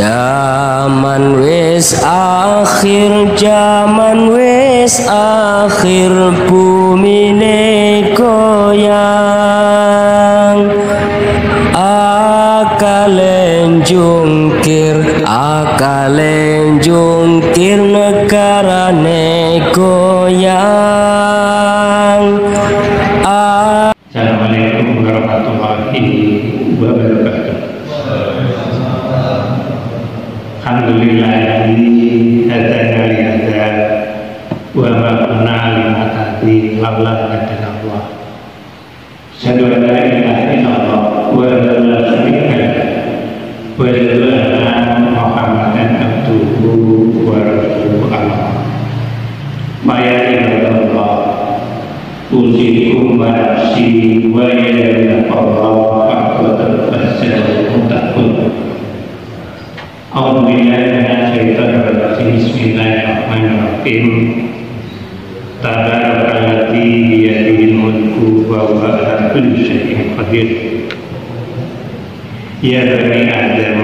Zaman wis akhir bumine goyang, akalen jungkir negarane goyang. Assalamualaikum warahmatullahi wabarakatuh. Alhamdulillahi hadana li hadza wa ma kunna linahtadi laula an Allah. Asyhadu an la ilaha illallah wa la syarika lahu wa asyhadu anna Muhammadan abduhu wa rasuluhu. Ya ibadallah, usikum wa nafsi wa ya Allah faqad fasal mutakun. A'udzubillahi minasyaitonir rajim. Bismillahirrahmanirrahim. Tabarakalladzi biyadihil mulku wa huwa ala kulli syai'in qadir. Ya bani Adam,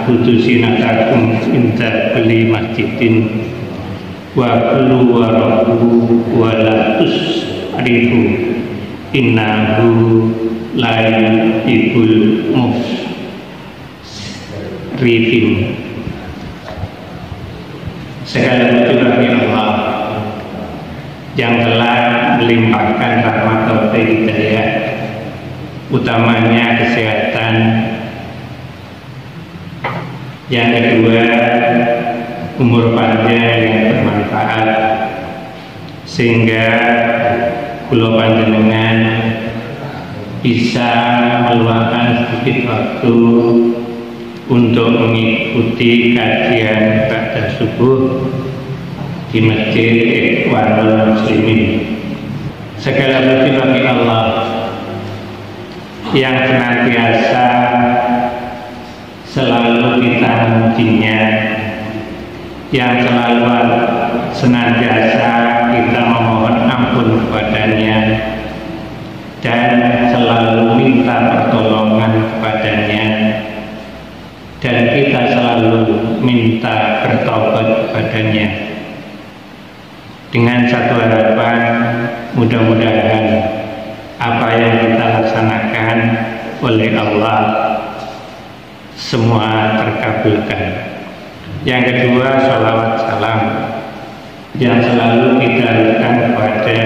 kutusinatakum inta kulli masjidin wa kullu warahu wa la tusrifu innahu la yuhibbul musrifin. Segala puji bagi Allah yang telah melimpahkan rahmat taufik hidayah, utamanya kesehatan, yang kedua umur panjang yang bermanfaat, sehingga kula panjenengan bisa meluangkan sedikit waktu untuk mengikuti kajian ba'da subuh di Masjid Ikhwanul Muslimin. Segala puji bagi Allah yang senantiasa selalu kita memujinya, yang selalu senantiasa kita memohon ampun kepadanya dan selalu minta pertolongan kepadanya, dan kita selalu minta bertaubat kepadanya dengan satu harapan, mudah-mudahan apa yang kita laksanakan oleh Allah semua terkabulkan. Yang kedua, sholawat salam yang selalu kita berikan kepada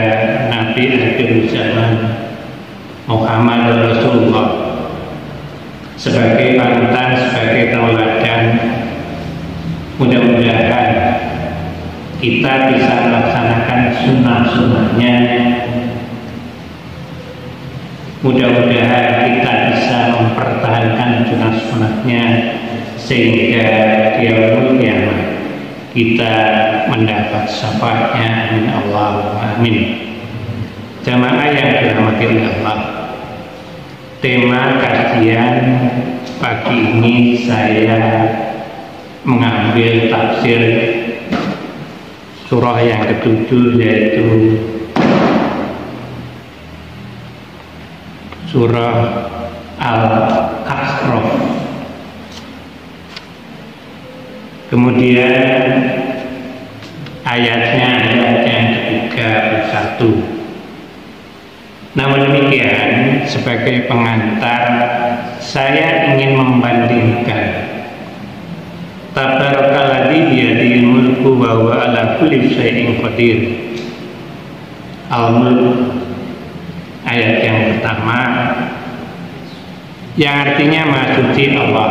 Nabi akhir zaman Muhammad Rasulullah sebagai panutan, sebagai tauladan. Mudah-mudahan kita bisa melaksanakan sunnah-sunnahnya, mudah-mudahan kita bisa mempertahankan sunnah-sunnahnya sehingga di yaumul qiyamah kita mendapat syafaatnya. Amin Allahumma amin. Jamaah yang dirahmati Allah, tema kajian pagi ini saya mengambil tafsir surah yang ketujuh, yaitu surah Al-A'raf. Kemudian ayatnya ayat yang ke-31. Namun demikian, sebagai pengantar saya ingin membandingkan Tabarakalladzi biyadihil mulku wa huwa ala kulli syai'in qadir. Al-Mulk ayat yang pertama, yang artinya Maha Suci Allah,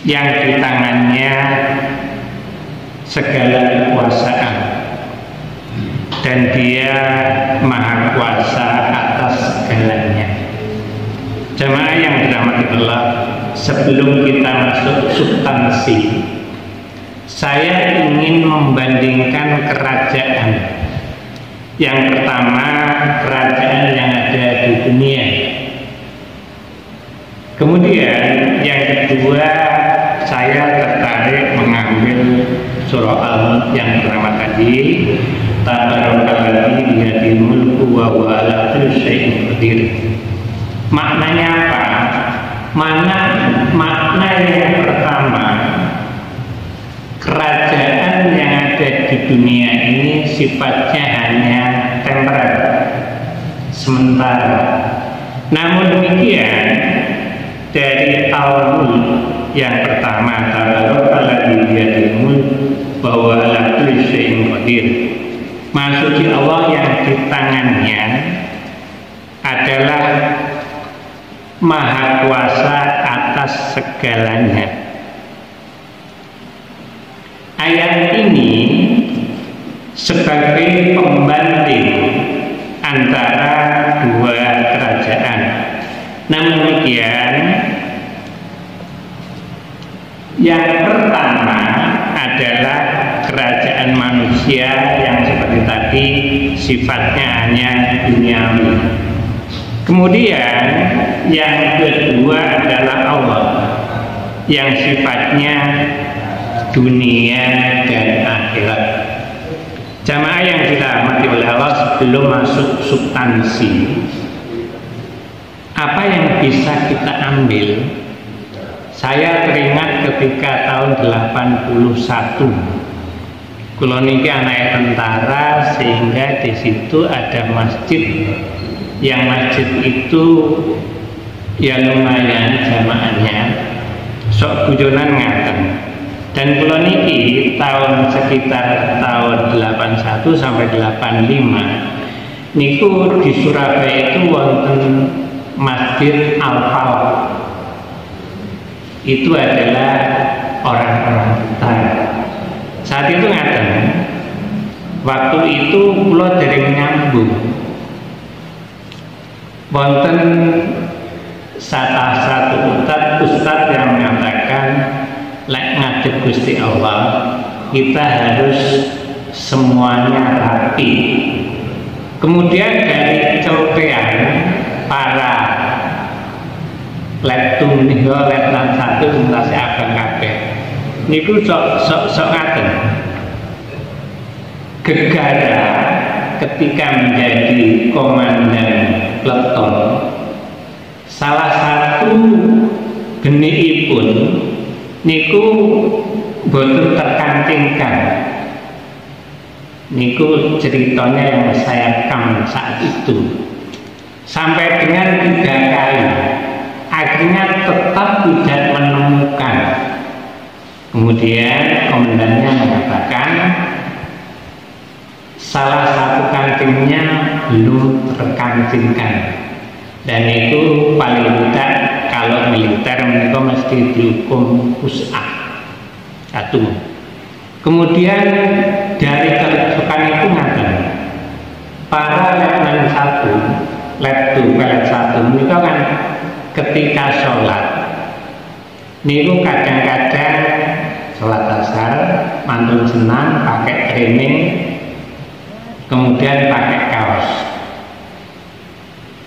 yang di tangannya segala kekuasaan dan dia maha kuasa atas segalanya. Jemaah yang dirahmati Allah, sebelum kita masuk substansi, saya ingin membandingkan kerajaan. Yang pertama, kerajaan yang ada di dunia. Kemudian yang kedua, saya tertarik mengambil surah Al-Mulk yang pertama tadi, Tabarakalladzi biyadihil mulku wa huwa ala kulli syai'in qadir. Maknanya apa? Mana sifatnya hanya temporer, sementara. Namun demikian, dari tahun yang pertama tabarakallazi biyadihil mulk bahwa ala kulli syai'in qadir, maksudnya Allah yang di tangannya adalah maha kuasa atas segalanya. Ayat ini sebagai pembanding antara dua kerajaan. Namun demikian, yang pertama adalah kerajaan manusia yang seperti tadi sifatnya hanya duniawi. Kemudian yang kedua adalah Allah yang sifatnya dunia dan akhirat. Jamaah yang dirahmati oleh Allah, sebelum masuk substansi, apa yang bisa kita ambil? Saya teringat ketika tahun 81, kulo niki anak tentara, sehingga di situ ada masjid, yang masjid itu ya lumayan jamaahnya, sok gujonan ngaten. Dan kulo niki tahun sekitar tahun 81 sampai 85 niku di Surabaya itu wonten Masjid Al-Falaq. Itu adalah orang-orang buta. Saat itu ngaten, waktu itu kulo dereng nyambung, wonten salah satu ustadz yang mengatakan, lek ngadep Gusti Allah kita harus semuanya rapi. Kemudian dari celotehan para letnan satu tuntas abang kabeh niku sok ngaten, gegara ketika menjadi komandan peleton, salah satu benihipun niku boten terkancingkan. Niku ceritanya yang saya rekam saat itu sampai dengan 3 kali, akhirnya tetap tidak menemukan. Kemudian komandannya mengatakan salah satu kancingnya belum terkancingkan, dan itu paling tidak kalau militer mereka mesti dihukum pusat satu. Kemudian dari kerusakan itu ngaten, para letnan satu, pelet satu mereka kan ketika sholat niku kadang-kadang sholat asar mantun senang pakai training, kemudian pakai kaos.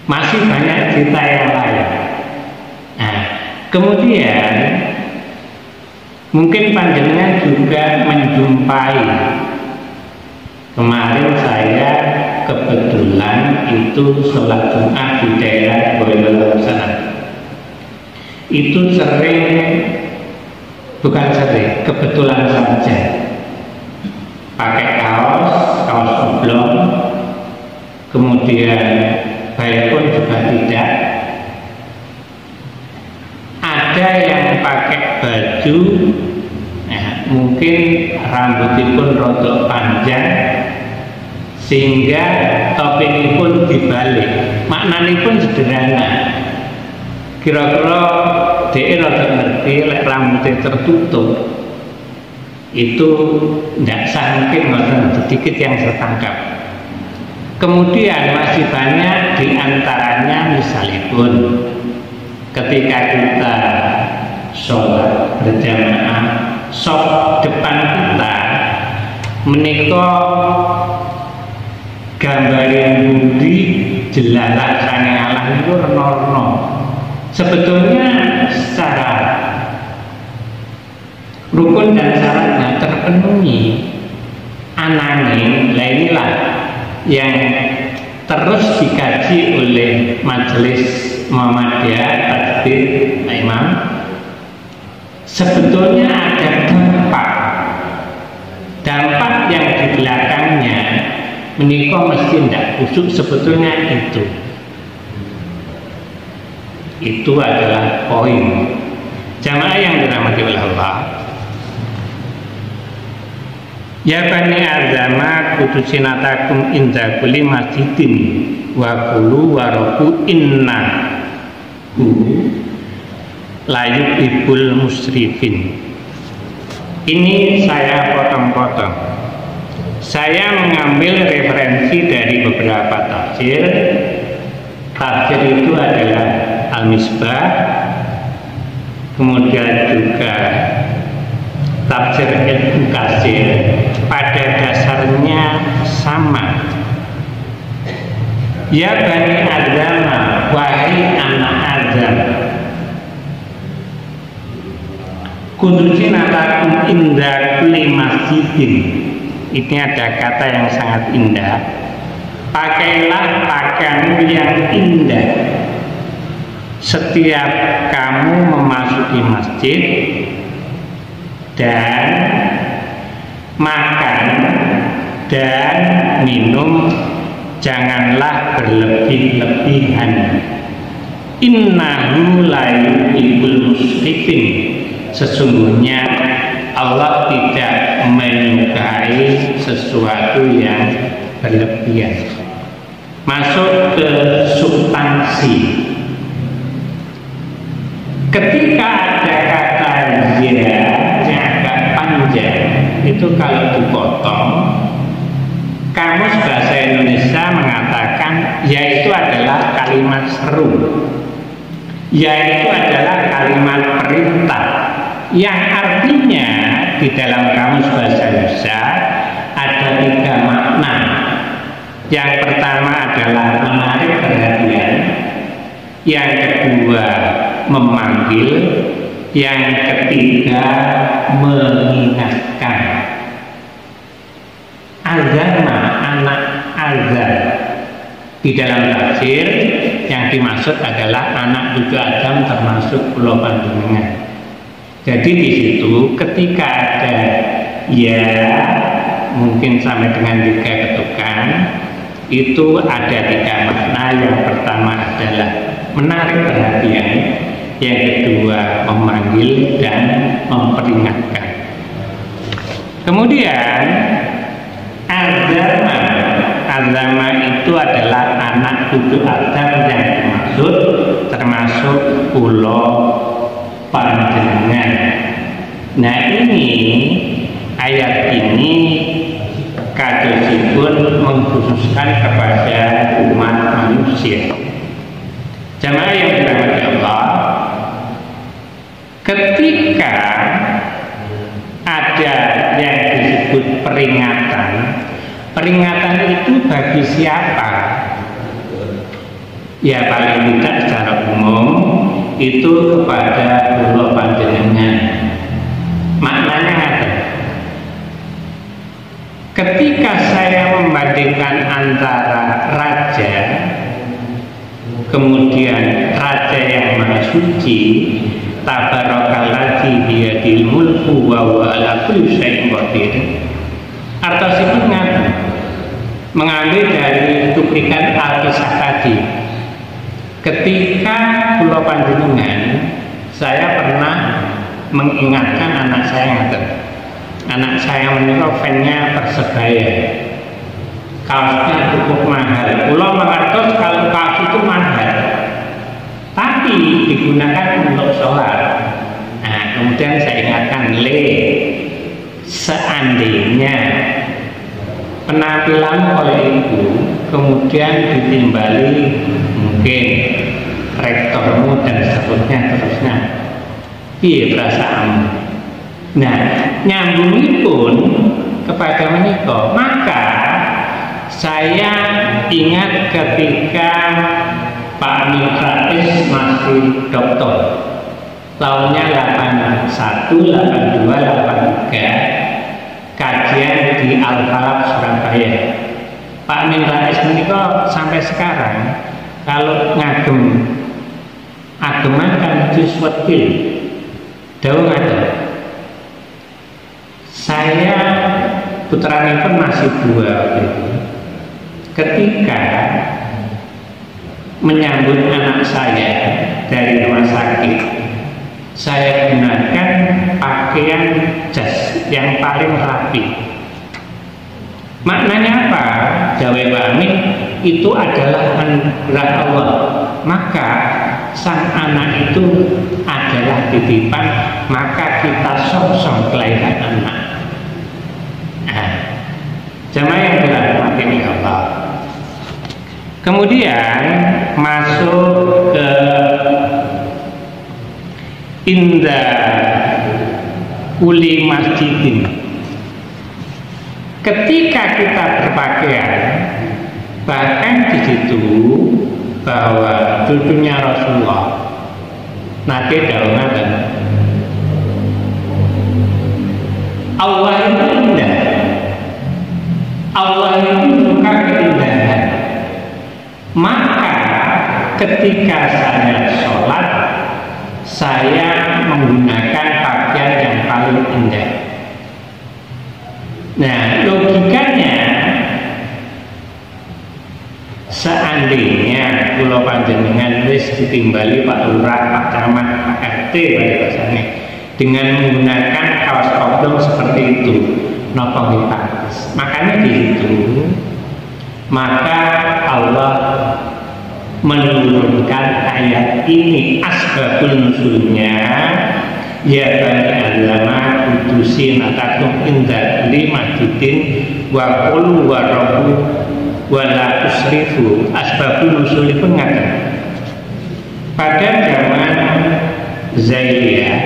Masih banyak cerita yang lain. Nah, kemudian mungkin panjenengan juga menjumpai, kemarin saya kebetulan itu sholat Jumat di daerah Boyolali sana. Itu sering, bukan sering, kebetulan saja pakai kaos oblong, kemudian baik pun juga tidak. Ada yang pakai baju, mungkin rambutnya pun rodok panjang sehingga topi pun dibalik. Maknanya pun sederhana. Kira-kira dia rodok ngerti, lek rambutnya tertutup itu tidak mungkin, sedikit yang saya tangkap. Kemudian masih banyak diantaranya, misalnya pun ketika kita sholat berjamaah, sop depan kita menika gambar yang budi jelalak sange Allah itu reno-reno. Sebetulnya secara rukun dan syaratnya terpenuhi. Ananging lah inilah yang terus dikaji oleh Majelis Muhammadiyah Takbir Imam. Sebetulnya ada dampak yang di belakangnya menikah mesti tidak kusuk, sebetulnya itu adalah poin. Jamaah yang dirahmati oleh Allah, ya bani Adama kudu sinatakum inda kulli masjidin wa kulu waroku inna layuk ibul musrifin. Ini saya potong-potong. Saya mengambil referensi dari beberapa tafsir. Tafsir itu adalah Al-Misbah, kemudian juga tafsir Ibnu Katsir, pada dasarnya sama. Ya bani Adam, wahai anak Adam, kudusin atakum indah kulli masjidin. Ini ada kata yang sangat indah. Pakailah pakaian yang indah setiap kamu memasuki masjid, dan makan dan minum janganlah berlebih-lebihan. Innahu la yuhibbul musrifin. Sesungguhnya Allah tidak menyukai sesuatu yang berlebihan. Masuk ke substansi. Ketika ada kata ya yang agak panjang, itu kalau dipotong, kamus bahasa Indonesia mengatakan ya itu adalah kalimat seru, ya itu adalah kalimat perintah, yang artinya di dalam kamus bahasa Indonesia ada 3 makna. Yang pertama adalah menarik perhatian, yang kedua memanggil, yang ketiga mengingatkan. Agama anak Adam di dalam tafsir yang dimaksud adalah anak cucu Adam termasuk pulau panjenengan. Jadi di situ ketika ada ya mungkin sampai dengan 3 ketukan, itu ada 3 makna. Yang pertama adalah menarik perhatian, yang kedua memanggil dan memperingatkan. Kemudian Azama itu adalah anak cucu Adam yang dimaksud, termasuk pulau panjenengan. Nah ini ayat ini kadosipun mengkhususkan kepada umat manusia. Jamaah yang dirahmati Allah, ketika ada yang disebut peringatan, peringatan itu bagi siapa? Ya paling tidak secara umum itu kepada pulau panjenengan. Maknanya ada. Ketika saya membandingkan antara raja, kemudian raja yang maha suci, tabarakalladzi biyadil mulku wa huwa ala kulli syai'in qadir, artosipun mengambil dari cuplikan Alkisah tadi. Ketika pulau panjenengan, saya pernah mengingatkan anak saya anak saya menikah fan-nya Persebaya, kaosnya cukup mahal. Pulau mengertos kalau kaos itu mahal, tapi digunakan untuk sholat. Nah kemudian saya ingatkan, seandainya penampilan oleh ibu kemudian ditimbali mungkin rektormu dan seterusnya iya perasaanmu. Nah nyambungi pun kepada menikah, maka saya ingat ketika Pak Amin Rais masih doktor, tahunnya 81, 82, 83, kajian di Al-Falaq Surabaya. Pak Amin Rais menikah sampai sekarang kalau ngagem ageman kan jiswetil daun ada. Saya putranya pun masih 2 gitu. ketika menyambut anak saya dari rumah sakit, saya gunakan pakaian jas yang paling rapi. Maknanya apa? Gawe pamit itu adalah anugerah Allah. Maka sang anak itu adalah titipan, maka kita song-song kelahiran anak. Nah, jamaah yang dirahmati Allah. Kemudian masuk ke indah uli masjidin. Ketika kita berpakaian, bahkan di situ bahwa cucunya Rasulullah nanti daungan Allah itu indah. Allah itu suka keindahan. Maka ketika saya sholat, saya menggunakan pakaian yang paling indah. Nah, logikanya seandainya pulau panjenengan wis ditimbali Pak Lurah, Pak Camat, Pak RT bahasanya, dengan menggunakan kaos oblong seperti itu, nopong di pantas. Makanya di situ maka Allah menurunkan ayat ini, asbabun nuzulnya ya bani adama kudusin atakum inda lima titin wa qulu wa rabbu wa la tusrifu. Asbabun nuzul pun ngaten pada zaman Zailiyah,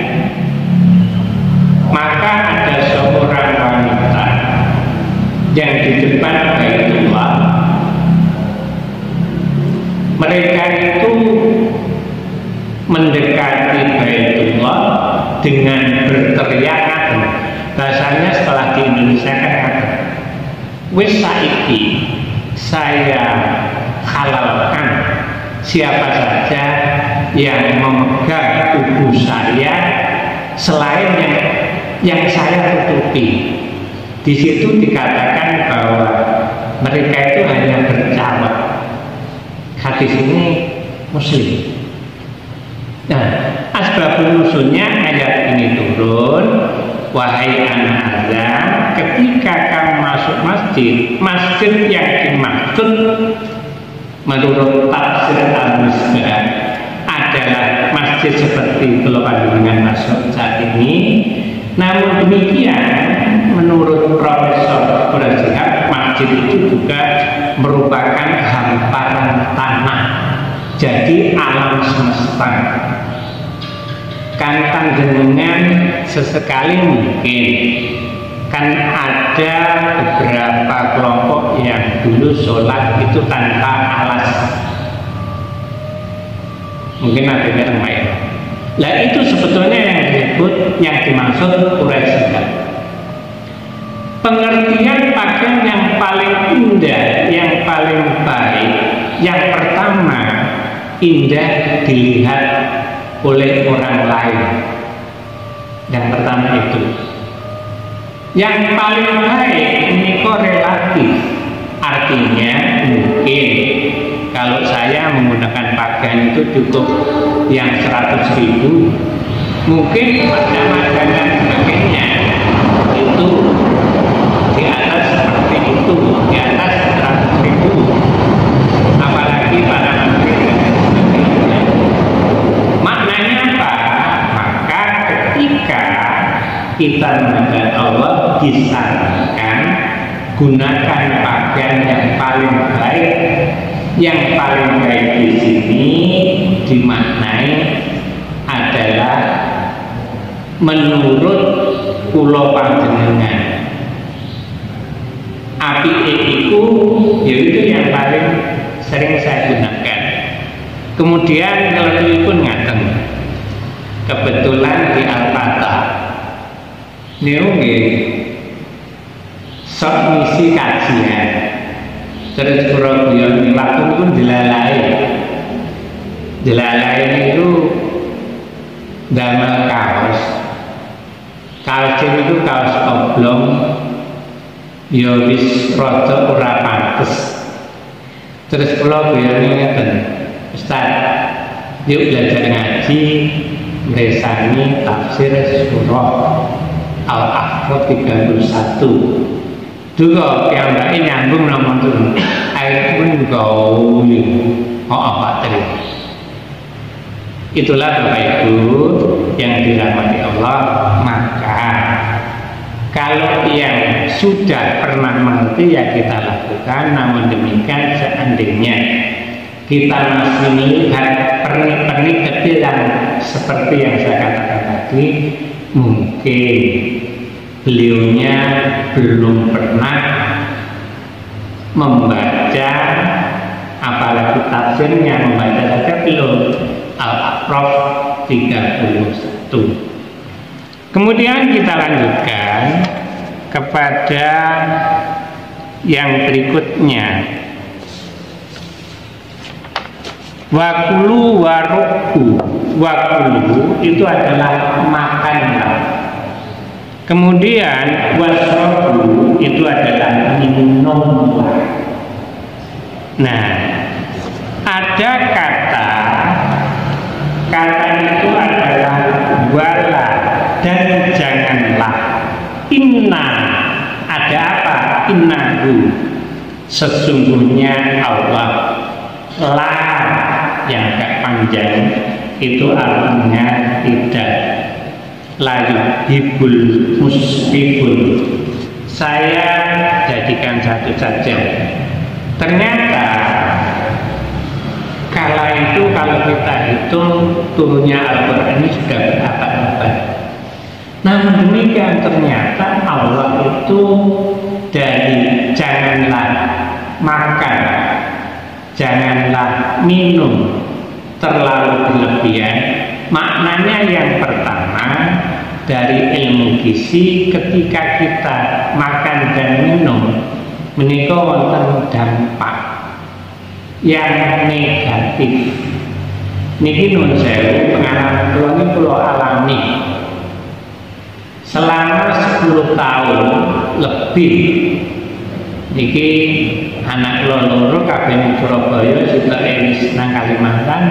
maka ada seorang wanita yang di depan Baitullah. Mereka itu mendekati Baitullah dengan berteriak, bahasanya setelah di Indonesia kan wis saiki saya halalkan siapa saja yang memegang tubuh saya selain yang saya tutupi. Di situ dikatakan bahwa mereka itu hanya bercawat. Hadis ini Muslim. Nah, asbabun nuzulnya ayat ini turun, wahai anak Adam, ketika kamu masuk masjid yang dimaksud menurut tafsir Al-Misbah adalah masjid seperti kalau panjenengan masuk saat ini. Namun demikian, menurut Profesor Berjihad, masjid itu juga merupakan hamparan tanah, jadi alam semesta. Kan panjenengan sesekali mungkin kan ada beberapa kelompok yang dulu sholat itu tanpa alas, mungkin ada yang main. Nah itu sebetulnya yang disebut, yang dimaksud Quraisy. Pengertian pakaian yang paling indah, yang paling baik, yang pertama indah dilihat oleh orang lain. Yang pertama itu. Yang paling baik ini korelatif, artinya mungkin kalau saya menggunakan pakaian itu cukup yang 100.000, mungkin macam-macam dan sebagainya itu di atas seperti itu, di atas 100.000, apalagi para menteri dan sebagainya. Maknanya apa? Maka ketika kita mengenal Allah, disarankan gunakan pakaian yang paling baik. Yang paling baik di sini dimaknai adalah menurut kula panjenengan. Api itu yaitu yang paling sering saya gunakan. Kemudian kalau pun ngaten, kebetulan di Al-Fatah niku nggih sok misi kajian. Terus Surabaya waktu itu dilalai itu damel kaos itu kaos oblong ya wis rada ora pantes Terus kula biyane ngeten, Ustaz, yuk belajar ngaji ngresani tafsir surah Al-Ahqaf 31. Duga piyambake nyambung nomor ayat pun gauli. Pak Tri. Itulah Bapak Ibu yang dirahmati Allah. Maka kalau yang sudah pernah mengerti ya kita lakukan. Namun demikian seandainya kita masih melihat pernik-pernik kecil yang seperti yang saya katakan tadi, mungkin beliaunya belum pernah membaca, apalagi tafsirnya membaca saja belum. Al-A'raf 31. Kemudian kita lanjutkan kepada yang berikutnya. Wakulu waruku. Wakulu itu adalah makanlah. Kemudian wasrobu itu adalah minumlah. Nah, ada kata itu adalah wala dan janganlah. Inna, ada apa? Innahu, sesungguhnya Allah. La yang agak panjang itu artinya tidak. La yuhibbul musbihun, saya jadikan satu saja. Ternyata kala itu kalau kita hitung turunnya Al-Quran ini sudah berabad-abad. Namun demikian ternyata Allah itu dari janganlah makan, janganlah minum terlalu berlebihan. Maknanya yang pertama dari ilmu gizi, ketika kita makan dan minum menika wonten dampak yang negatif. Niki nun sewu pengalaman kula niki kula alami selama 10 tahun lebih. Niki anak kula loro kabeh ning Surabaya, sitake wis nang Kalimantan.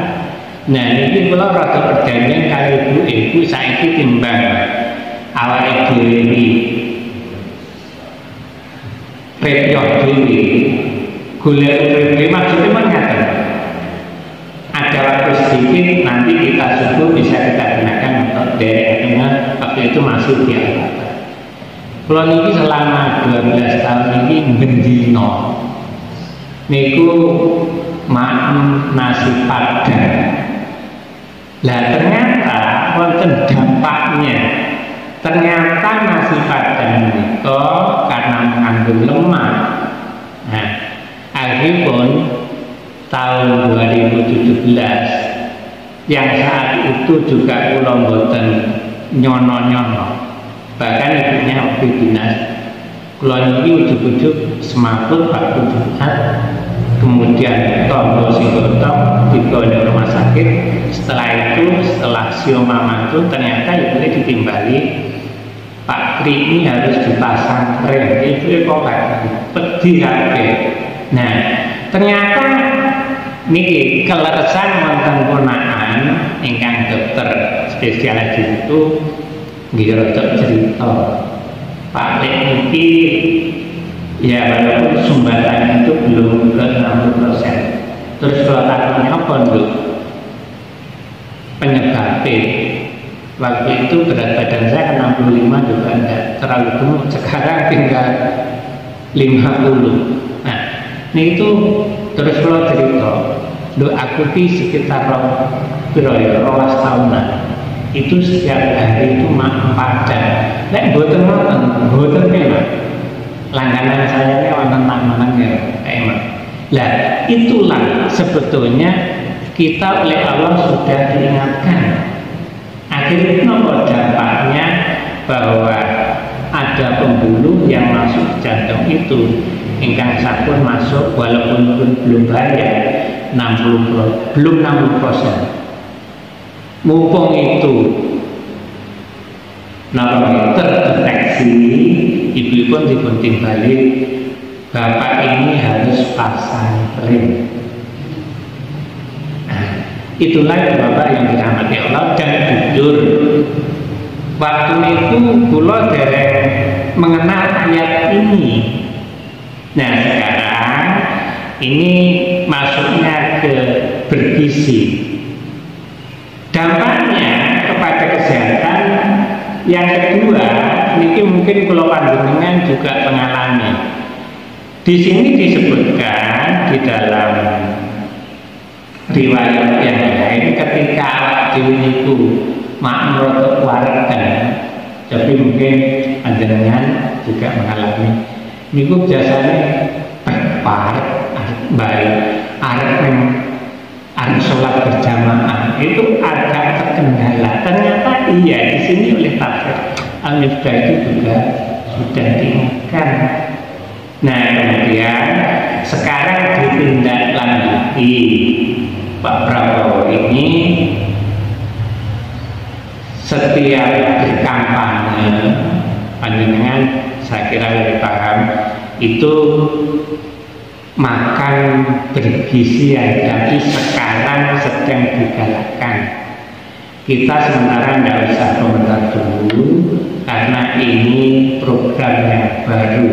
Nah niki kula rada perjanjian karo ibu saiki timbang awake dhewe iki repyo dhewe golek urip maksudnya mengatakan ada waktu sedikit nanti kita subuh bisa kita gunakan untuk daerahnya waktu itu masih biasa. Kalau niki selama 12 tahun ini bendino niku makan nasi padang. Lah ternyata wonten dampaknya. Ternyata nasi padang itu karena mengandung lemak. Nah, akhirnya tahun 2017 yang saat itu juga kula mboten nyono-nyono. Bahkan ibunya waktu dinas kula niki ujug-ujug semaput waktu Jumat, kemudian tombol sing gotong dibawa ke rumah sakit. Setelah itu, setelah sioma mantu, ternyata ibunya ditimbali, Pak Tri ini harus dipasang rem. Itu kok pedih kabeh. Nah, ternyata niki keleresan wonten ponakan ingkang dokter spesialis itu nggih rada cerita. Pak Lek niki ya walaupun sumbatan itu belum ke 60%. Terus kalau takutnya apa Nduk? Penyebabnya waktu itu berat badan saya 65 juga enggak terlalu gemuk, sekarang tinggal 50. Nah, ini itu terus kalau cerita, aku di sekitar 12 tahunan itu setiap hari itu makan padang. Nek boten memang langganan saya ini wonten ya emang. Lah itulah sebetulnya kita oleh Allah sudah diingatkan. Akhirnya nomor dampaknya bahwa ada pembuluh yang masuk jantung itu ingkang sampun masuk walaupun belum bayar 60%, belum 60%. Mumpung itu terdeteksi, ibu pun dibunting balik bapak ini harus pasang ring. Nah, itulah bapak yang dirahmati Allah dan jujur. Waktu itu kula dereng mengenal ayat ini. Nah sekarang ini masuknya ke bergizi. Dampaknya kepada kesehatan yang kedua, ini mungkin kalau panjenengan juga mengalami. Di sini disebutkan di dalam riwayat yang lain ketika awak dhewe niku makmur warga, tapi mungkin panjenengan juga mengalami. Niku biasanya berpar baik arep sholat berjamaah itu agak terkendala. Ternyata iya di sini oleh tafsir Al-Mifdah itu juga sudah diingatkan. Nah kemudian sekarang ditindaklanjuti Pak Prabowo ini setiap berkampanye, panjenengan saya kira lebih paham itu makan bergizi ya, tapi sekarang sedang digalakkan. Kita sementara tidak usah komentar dulu karena ini program yang baru.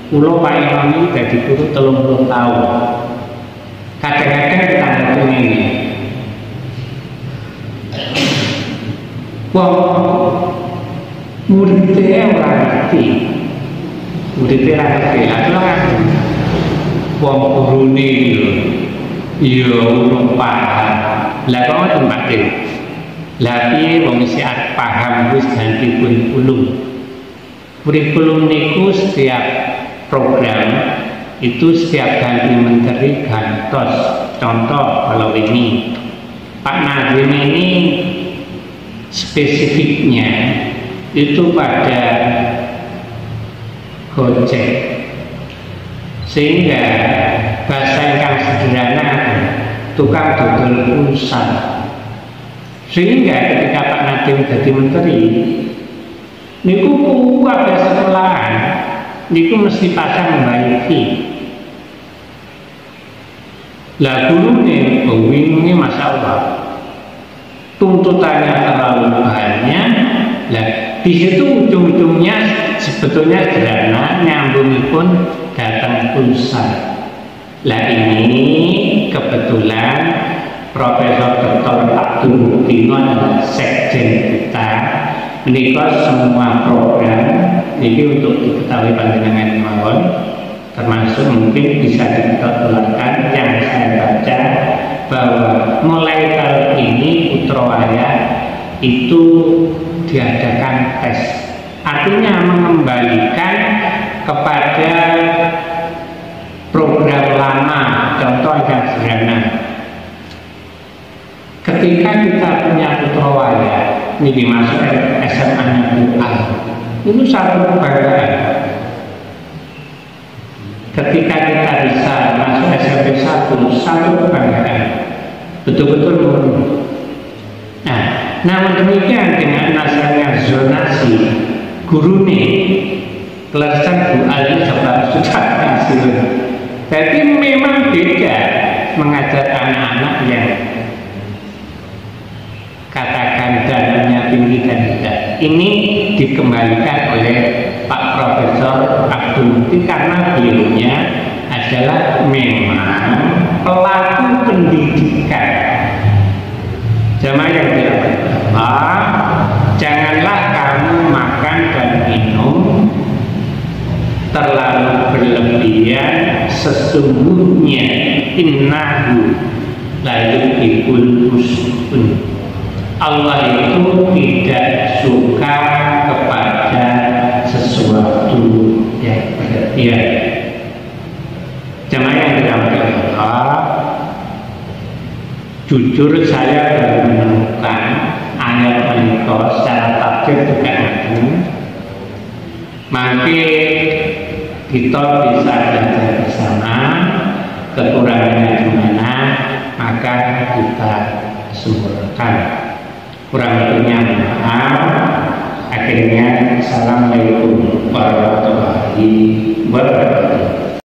Pulau Pak Imam ini jadi guru 30 tahun. Kadang-kadang kita ngomong ini, wah muridnya orang ngerti, muridnya orang ngerti, lalu wong gurune yo urung paham. Lah kok tempat iki. Lah piye wong isi paham wis ganti kurikulum. Kurikulum niku setiap program itu setiap ganti menteri gantos. Contoh kalau ini Pak Nadiem ini spesifiknya itu pada Gojek, sehingga bahasa yang sederhana tukang dodol pulsa. Sehingga ketika Pak Nadiem jadi menteri niku ada sekolahan niku mesti pasang membayar. Lah guru nih ini Masya Allah tuntutannya terlalu banyak. Lah di situ ujung-ujungnya sebetulnya sederhana, nyambung pun datang pulsa. Lah ini kebetulan Profesor Dr. Abdul Muktino adalah sekjen kita. Menikah semua program ini untuk diketahui panjenengan mawon, termasuk mungkin bisa dikeluarkan yang saya baca bahwa mulai tahun ini Putrowaya itu diadakan tes, artinya mengembalikan kepada program lama. Contoh yang sederhana, ketika kita punya Putrowaya ini dimasuk SMA-nya UAL, itu satu kebanggaan. Ketika kita bisa masuk SMP 1, satu kebanggaan, betul-betul memenuhi. Nah, namun demikian dengan nasanya zonasi guru nih kelersan UAL ini sudah pensiun. Jadi memang beda mengajar anak-anak yang katakan dananya tinggi dan tidak. Ini dikembalikan oleh Pak Profesor Abdul Mukti karena beliaunya adalah memang pelaku pendidikan. Jamaah yang dirahmati Allah, janganlah kamu makan dan minum terlalu berlebihan, sesungguhnya innahu la yuhibbul muslimin. Allah itu tidak suka kepada sesuatu yang berlebihan. Jamaah yang dirahmati Allah, jujur saya baru menemukan ayat menikah secara tafsir juga ada. Maka kita bisa belajar bersama, kekurangannya di mana maka kita sempurnakan. Kurang lebihnya maaf. Akhirnya assalamualaikum warahmatullahi wabarakatuh.